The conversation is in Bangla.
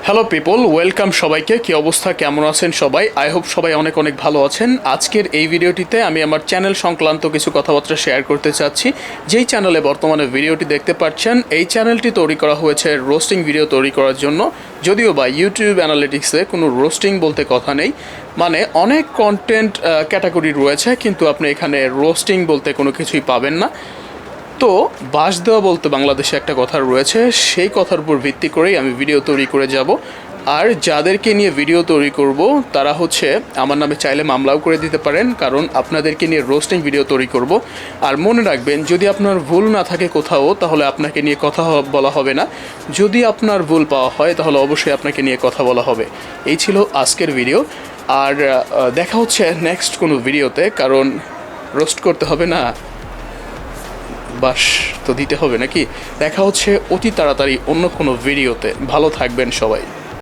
হ্যালো পিপল, ওয়েলকাম সবাইকে। কি অবস্থা, কেমন আছেন সবাই? আই হোপ সবাই অনেক অনেক ভালো আছেন। আজকের এই ভিডিওটিতে আমি আমার চ্যানেল সংক্রান্ত কিছু কথাবার্তা শেয়ার করতে চাচ্ছি। যেই চ্যানেলে বর্তমানে ভিডিওটি দেখতে পাচ্ছেন, এই চ্যানেলটি তৈরি করা হয়েছে রোস্টিং ভিডিও তৈরি করার জন্য। যদিও বা ইউটিউব অ্যানালিটিক্সে কোনো রোস্টিং বলতে কথা নেই, মানে অনেক কন্টেন্ট ক্যাটাগরি রয়েছে, কিন্তু আপনি এখানে রোস্টিং বলতে কোনো কিছুই পাবেন না। তো বাস দেওয়া বলতে বাংলাদেশে একটা কথা রয়েছে, সেই কথার উপর ভিত্তি করেই আমি ভিডিও তৈরি করে যাব। আর যাদেরকে নিয়ে ভিডিও তৈরি করব তারা হচ্ছে আমার নামে চাইলে মামলাও করে দিতে পারেন, কারণ আপনাদেরকে নিয়ে রোস্টিং ভিডিও তৈরি করব। আর মনে রাখবেন, যদি আপনার ভুল না থাকে কোথাও, তাহলে আপনাকে নিয়ে কথা বলা হবে না। যদি আপনার ভুল পাওয়া হয়, তাহলে অবশ্যই আপনাকে নিয়ে কথা বলা হবে। এই ছিল আজকের ভিডিও। আর দেখা হচ্ছে নেক্সট কোনো ভিডিওতে, কারণ রোস্ট করতে হবে না, বাস তো দিতে হবে নাকি। দেখা হচ্ছে অতি তাড়াতাড়ি অন্য কোনো ভিডিওতে। ভালো থাকবেন সবাই।